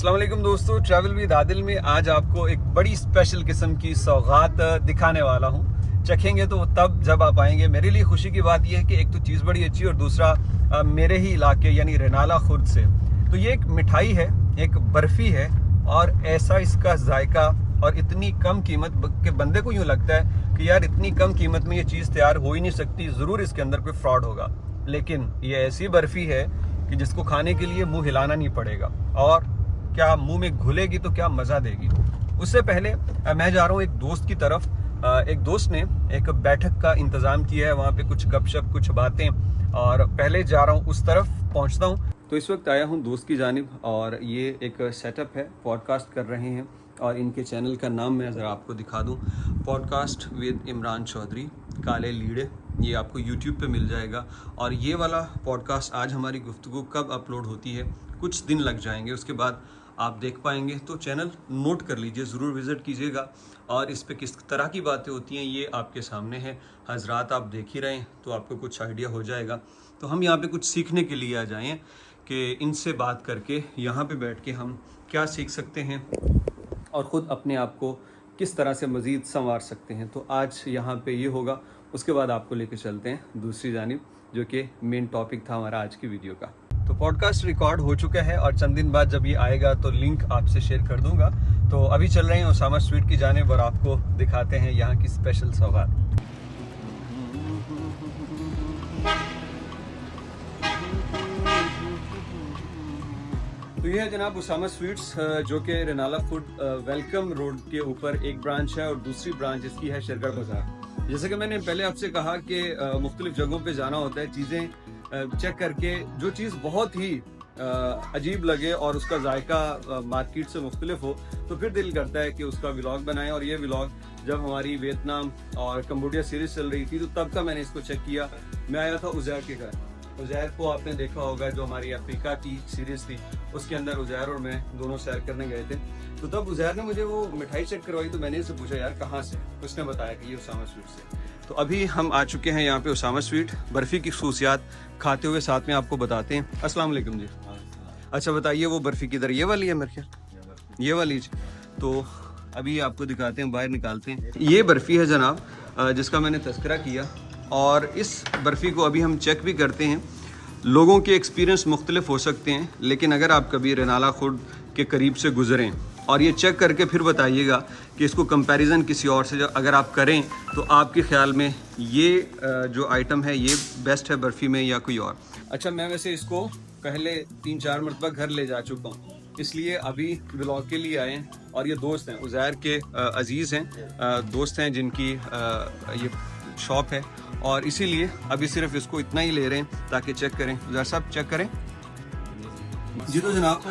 अस्सलाम वालेकुम दोस्तों, ट्रैवल विद आदिल में आज आपको एक बड़ी स्पेशल किस्म की सौगात दिखाने वाला हूँ। चखेंगे तो तब जब आप आएंगे। मेरे लिए खुशी की बात यह है कि एक तो चीज़ बड़ी अच्छी और दूसरा मेरे ही इलाके यानी रेनाला खुर्द से। तो ये एक मिठाई है, एक बर्फ़ी है और ऐसा इसका जायका और इतनी कम कीमत के बंदे को यूँ लगता है कि यार इतनी कम कीमत में ये चीज़ तैयार हो ही नहीं सकती, ज़रूर इसके अंदर कोई फ्रॉड होगा। लेकिन ये ऐसी बर्फ़ी है कि जिसको खाने के लिए मुंह हिलाना नहीं पड़ेगा और क्या मुंह में घुलेगी तो क्या मज़ा देगी। उससे पहले मैं जा रहा हूँ एक दोस्त की तरफ। एक दोस्त ने एक बैठक का इंतज़ाम किया है, वहाँ पे कुछ गपशप कुछ बातें, और पहले जा रहा हूँ उस तरफ पहुँचता हूँ। तो इस वक्त आया हूँ दोस्त की जानिब और ये एक सेटअप है, पॉडकास्ट कर रहे हैं और इनके चैनल का नाम मैं ज़रा आपको दिखा दूँ, पॉडकास्ट विद इमरान चौधरी काले लीड़े। ये आपको यूट्यूब पे मिल जाएगा। और ये वाला पॉडकास्ट आज हमारी गुफ्तगू कब अपलोड होती है, कुछ दिन लग जाएंगे, उसके बाद आप देख पाएंगे। तो चैनल नोट कर लीजिए, ज़रूर विज़िट कीजिएगा और इस पे किस तरह की बातें होती हैं ये आपके सामने है। हजरात आप देख ही रहे हैं तो आपको कुछ आइडिया हो जाएगा। तो हम यहाँ पे कुछ सीखने के लिए आ जाएँ कि इनसे बात करके यहाँ पे बैठ के हम क्या सीख सकते हैं और ख़ुद अपने आप को किस तरह से मज़ीद संवार सकते हैं। तो आज यहाँ पे ये होगा, उसके बाद आपको लेके चलते हैं दूसरी जानिब, जो कि मेन टॉपिक था हमारा आज की वीडियो का। तो पॉडकास्ट रिकॉर्ड हो चुका है और चंद दिन बाद जब ये आएगा तो लिंक आपसे शेयर कर दूंगा। तो अभी चल रहे हैं उसामा स्वीट की जानिब और आपको दिखाते हैं यहाँ की स्पेशल सौगात। तो ये है जनाब उसामा स्वीट्स, जो कि रेनाला फूड वेलकम रोड के ऊपर एक ब्रांच है और दूसरी ब्रांच इसकी है शेरगढ़ बाजार। जैसे कि मैंने पहले आपसे कहा कि मुख्तलिफ जगहों पे जाना होता है, चीज़ें चेक करके जो चीज़ बहुत ही अजीब लगे और उसका जायका मार्केट से मुख्तलिफ हो तो फिर दिल करता है कि उसका व्लॉग बनाएं। और ये व्लॉग जब हमारी वियतनाम और कंबोडिया सीरीज़ चल रही थी तो तब का मैंने इसको चेक किया। मैं आया था उज़ैर के घर। उज़ैर को आपने देखा होगा, जो हमारी अफ्रीका की सीरीज़ थी उसके अंदर उज़ैर और मैं दोनों सैर करने गए थे। तो तब उज़ैर ने मुझे वो मिठाई चेक करवाई तो मैंने इससे पूछा यार कहाँ से, उसने बताया कि ये उसामा स्वीट से। तो अभी हम आ चुके हैं यहाँ पे उसामा स्वीट। बर्फ़ी की खसूसियात खाते हुए साथ में आपको बताते हैं। अस्सलाम वालेकुम जी। अच्छा बताइए, वो बर्फ़ी किधर, ये वाली है मेरे ख्याल, ये वाली। तो अभी आपको दिखाते हैं, बाहर निकालते हैं। ये बर्फ़ी है जनाब जिसका मैंने तज़किरा किया और इस बर्फ़ी को अभी हम चेक भी करते हैं। लोगों के एक्सपीरियंस मुख्तलिफ हो सकते हैं, लेकिन अगर आप कभी रेनाला खुर्द के करीब से गुज़रें और ये चेक करके फिर बताइएगा कि इसको कंपैरिजन किसी और से अगर आप करें तो आपके ख्याल में ये जो आइटम है ये बेस्ट है बर्फ़ी में या कोई और। अच्छा, मैं वैसे इसको पहले 3-4 मरतबा घर ले जा चुका हूँ, इसलिए अभी व्लॉग के लिए आए हैं। और ये दोस्त हैं, उज़ैर के अजीज़ हैं, दोस्त हैं जिनकी ये शॉप है और इसीलिए अभी सिर्फ इसको इतना ही ले रहे हैं ताकि चेक करें। उज़ैर साहब चेक करें जी। तो जनाब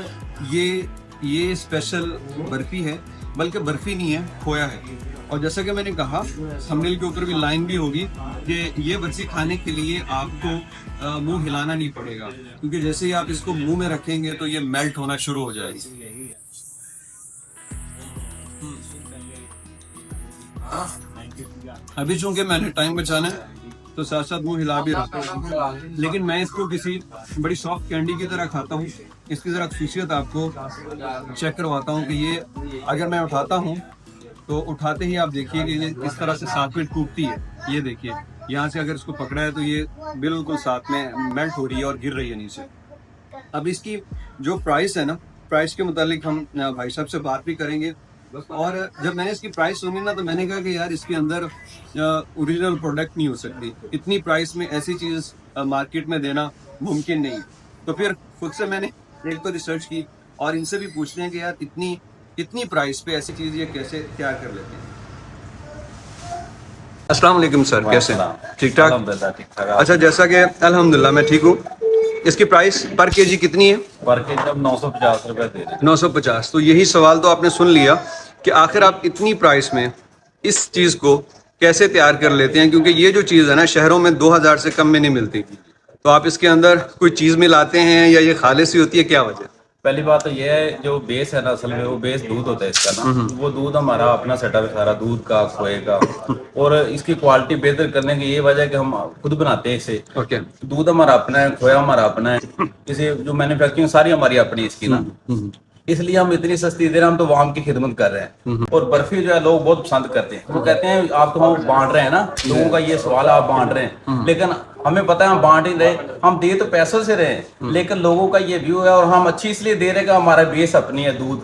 ये स्पेशल बर्फ़ी है, बल्कि बर्फ़ी नहीं है, खोया है। और जैसा कि मैंने कहा थंबनेल के ऊपर भी लाइन भी होगी कि ये बर्फ़ी खाने के लिए आपको मुंह हिलाना नहीं पड़ेगा, क्योंकि जैसे ही आप इसको मुंह में रखेंगे तो ये मेल्ट होना शुरू हो जाएगी। अभी चूंकि मैंने टाइम बचाना है तो साथ साथ मुंह हिला भी रखता हूँ, लेकिन मैं इसको किसी बड़ी सॉफ्ट कैंडी की तरह खाता हूँ। इसकी ज़रा खसूसियत आपको चेक करवाता हूँ कि ये अगर मैं उठाता हूँ तो उठाते ही आप देखिए कि ये इस तरह से साथ में टूटती है। ये देखिए यहाँ से अगर इसको पकड़ा है तो ये बिल्कुल साथ में मेल्ट हो रही है और गिर रही है नीचे। अब इसकी जो प्राइस है ना, प्राइस के मुतालिक हम भाई साहब से बात भी करेंगे। और जब मैंने इसकी प्राइस सुनी ना तो मैंने कहा कि यार इसके अंदर ओरिजिनल प्रोडक्ट नहीं हो सकती, इतनी प्राइस में ऐसी चीज़ मार्केट में देना मुमकिन नहीं। तो फिर खुद से मैंने एक तो रिसर्च की और इनसे भी पूछते हैं कि यार इतनी प्राइस पे ऐसी चीज़ ये कैसे तैयार कर लेते हैं। अस्सलाम वालेकुम सर, कैसे हैं? ठीक ठाक। अच्छा, जैसा कि अल्हम्दुलिल्लाह मैं ठीक हूँ। इसकी प्राइस पर केजी कितनी है? पर केजी अब 950 रुपए दे रहे हैं। 950। तो यही सवाल तो आपने सुन लिया कि आखिर आप इतनी प्राइस में इस चीज़ को कैसे तैयार कर लेते हैं, क्योंकि ये जो चीज़ है ना शहरों में 2000 से कम में नहीं मिलती। तो आप इसके अंदर कोई चीज़ मिलाते हैं या ये खालिस ही होती है, क्या वजह? पहली बात तो ये है, जो बेस है ना असल में वो बेस दूध होता है इसका ना, वो दूध हमारा अपना सेटअप है सारा दूध का, खोए का। और इसकी क्वालिटी बेहतर करने की ये वजह है कि हम खुद बनाते हैं इसे। ओके। दूध हमारा अपना है, खोया हमारा अपना है, इसे जो मैन्युफैक्चरिंग सारी हमारी अपनी इसकी ना। इसलिए हम इतनी सस्ती दे रहे हैं, हम तो वाम की खिदमत कर रहे हैं। और बर्फी जो है लोग बहुत पसंद करते हैं, वो कहते हैं आप तो हम बांट रहे हैं ना, लोगों का ये सवाल है आप बांट रहे हैं, लेकिन हमें पता है हम बांट ही रहे, हम दे तो पैसों से रहे हैं, लेकिन लोगों का ये व्यू है और हम अच्छी इसलिए दे रहे हैं कि हमारा बेस अपनी है, दूध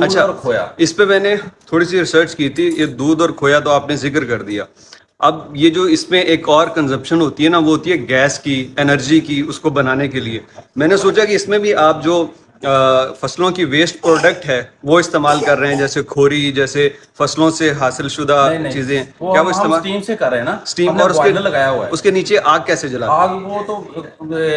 अच्छा, और खोया। इस पे मैंने थोड़ी सी रिसर्च की थी। ये दूध और खोया तो आपने जिक्र कर दिया। अब ये जो इसमें एक और कंजप्शन होती है ना, वो होती है गैस की, एनर्जी की, उसको बनाने के लिए। मैंने सोचा कि इसमें भी आप जो फसलों की वेस्ट प्रोडक्ट है वो इस्तेमाल कर रहे हैं, जैसे खोरी, जैसे फसलों से हासिल शुदा चीजें, क्या वो इस्तेमाल स्टीम से कर रहे हैं ना, स्टीम, और उसके लगाया हुआ है, उसके नीचे आग कैसे जलाते हैं? आग वो तो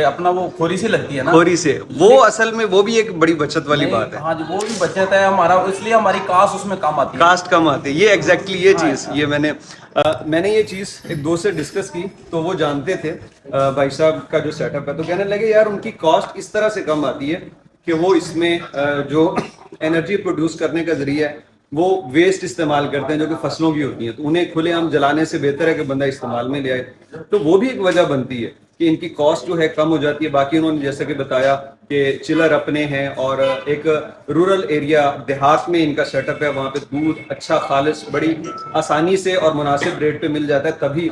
अपना वो खोरी से लगती है ना, खोरी से। वो असल में वो भी एक बड़ी बचत वाली बात है। हाँ जी, वो भी बचत है हमारा, इसलिए हमारी कास्ट उसमें कम आती है, कास्ट कम आती है। ये एग्जैक्टली ये चीज, ये मैंने ये चीज एक दोस्त से डिस्कस की, तो वो जानते थे भाई साहब का जो सेटअप है, तो कहने लगे यार उनकी कॉस्ट इस तरह से कम आती है कि वो इसमें जो एनर्जी प्रोड्यूस करने का जरिया है वो वेस्ट इस्तेमाल करते हैं जो कि फसलों की होती है, तो उन्हें खुलेआम जलाने से बेहतर है कि बंदा इस्तेमाल में ले आए। तो वो भी एक वजह बनती है कि इनकी कॉस्ट जो है कम हो जाती है। बाकी उन्होंने जैसे कि बताया कि चिलर अपने हैं, और एक रूरल एरिया, देहात में इनका सेटअप है, वहाँ पे दूध अच्छा खालिस बड़ी आसानी से और मुनासिब रेट पे मिल जाता है, तभी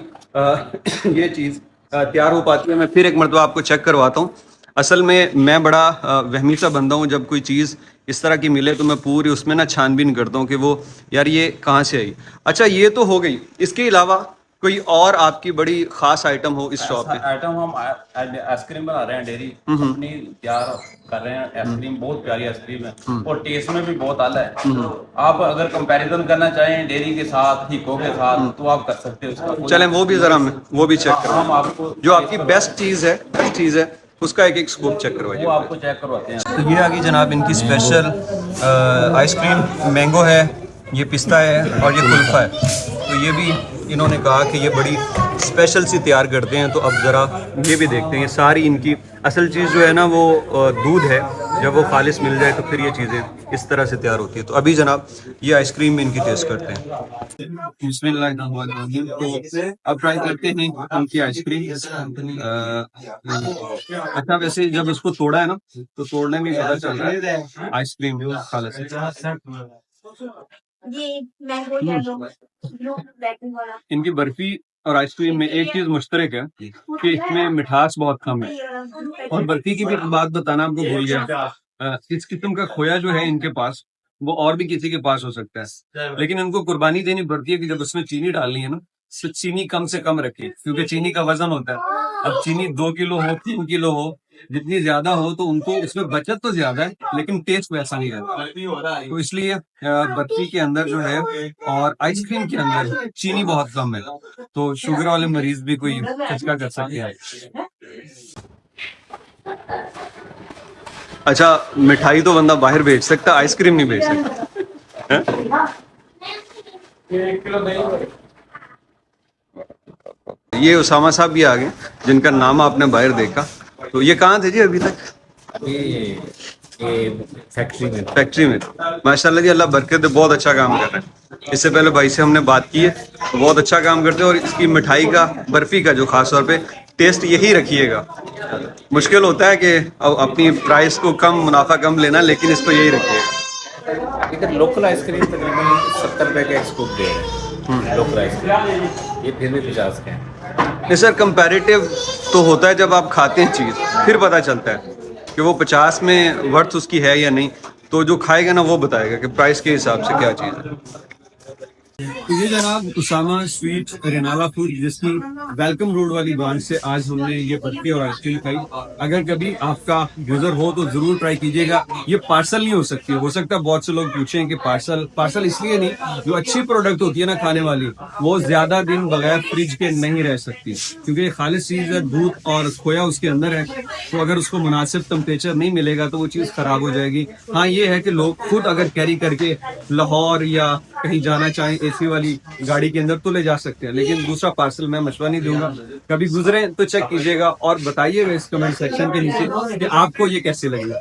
ये चीज़ तैयार हो पाती है। मैं फिर एक मरतबा आपको चेक करवाता हूँ। असल में मैं बड़ा वहमी सा बंदा हूँ, जब कोई चीज़ इस तरह की मिले तो मैं पूरी उसमें ना छानबीन करता हूँ कि वो यार ये कहाँ से आई। अच्छा, ये तो हो गई। इसके अलावा कोई और आपकी बड़ी खास आइटम हो इस शॉप पे? आइटम हम आइसक्रीम बना रहे हैं, डेयरी अपनी तैयार कर रहे हैं। आइसक्रीम बहुत प्यारी आइसक्रीम है और टेस्ट में भी बहुत आला है। आप अगर कंपैरिजन करना चाहें डेयरी के साथ, हिको के साथ, तो आप कर सकते हो उसका। चलें वो भी जरा वो भी चेक हम करो, आपको जो आपकी बेस्ट चीज़ है उसका एक स्कूप चेक करवाइए। वो आपको चेक करवाते हैं। तो ये आ गई जनाब इनकी स्पेशल आइसक्रीम। मैंगो है, ये पिस्ता है और ये कुल्फा है। तो ये भी इन्होंने कहा कि ये बड़ी स्पेशल सी तैयार करते हैं। तो अब ज़रा ये भी देखते हैं। ये सारी इनकी असल चीज़ जो है ना वो दूध है। जब वो खालिस मिल जाए तो फिर ये चीज़ें इस तरह से तैयार होती है। तो अभी जनाब ये आइसक्रीम में इनकी टेस्ट करते हैं। तो अब ट्राई करते हैं उनकी आइसक्रीम। अच्छा, वैसे जब उसको तोड़ा है ना तो तोड़ने में पता चल रहा है आइसक्रीम खालिस है। इनकी बर्फी और आइसक्रीम में एक चीज मुश्तरक है कि इसमें मिठास बहुत कम है। और बर्फी की भी एक बात बताना आपको भूल गया। इस किस्म का खोया जो है इनके पास, वो और भी किसी के पास हो सकता है, लेकिन इनको कुर्बानी देनी पड़ती है कि जब उसमें चीनी डालनी है ना, चीनी कम से कम रखें, क्योंकि चीनी का वजन होता है। अब चीनी 2 किलो हो, 3 किलो हो, जितनी ज्यादा हो तो उनको उसमें बचत तो ज्यादा है, लेकिन टेस्ट वैसा नहीं रहता। तो इसलिए बर्फी के अंदर जो है और आइसक्रीम के अंदर चीनी बहुत कम है, तो शुगर वाले मरीज भी कोई चचका कर सकते हैं। अच्छा, मिठाई तो बंदा बाहर बेच सकता, आइसक्रीम नहीं बेच सकता। ये उसामा साहब भी आ गए, जिनका नाम आपने बाहर देखा। तो ये कहाँ थे जी अभी तक? ये फैक्ट्री में। माशाल्लाह जी, अल्लाह बरकत दे, बहुत अच्छा काम कर रहे हैं। इससे पहले भाई से हमने बात की है, तो बहुत अच्छा काम करते हैं। और इसकी मिठाई का, बर्फी का जो खास तौर पे टेस्ट यही रखिएगा। मुश्किल होता है कि अपनी प्राइस को कम, मुनाफा कम लेना, लेकिन इसको यही रखिएगा। इधर लोकल आइसक्रीम तकरीबन 70 रुपए का एक स्कूप दे रहे हैं, लोकल आइसक्रीम। ये फिर भी 50 के हैं। नहीं सर, कंपैरेटिव तो होता है जब आप खाते हैं चीज़, फिर पता चलता है कि वो 50 में वर्थ उसकी है या नहीं। तो जो खाएगा ना वो बताएगा कि प्राइस के हिसाब से क्या चीज़ है। तो ये जनाब उसामा स्वीट रेनाला फूड, जिसकी वेलकम रोड वाली ब्रांच से आज हमने ये बर्फी और आइसक्रीम खाई। अगर कभी आपका गुजर हो तो जरूर ट्राई कीजिएगा। ये पार्सल नहीं हो सकती, हो सकता है बहुत से लोग पूछें कि पार्सल इसलिए नहीं, जो अच्छी प्रोडक्ट होती है ना खाने वाली, वो ज्यादा दिन बगैर फ्रिज के नहीं रह सकती, क्योंकि ये खालिस चीज है, दूध और खोया उसके अंदर है। तो अगर उसको मुनासिब टेम्परेचर नहीं मिलेगा तो वो चीज खराब हो जाएगी। हाँ, ये है कि लोग खुद अगर कैरी करके लाहौर या कहीं जाना चाहें एसी वाली गाड़ी के अंदर तो ले जा सकते हैं, लेकिन दूसरा पार्सल मैं मशवरा नहीं दूंगा। कभी गुजरे तो चेक कीजिएगा और बताइएगा इस कमेंट सेक्शन के नीचे कि आपको ये कैसे लगे।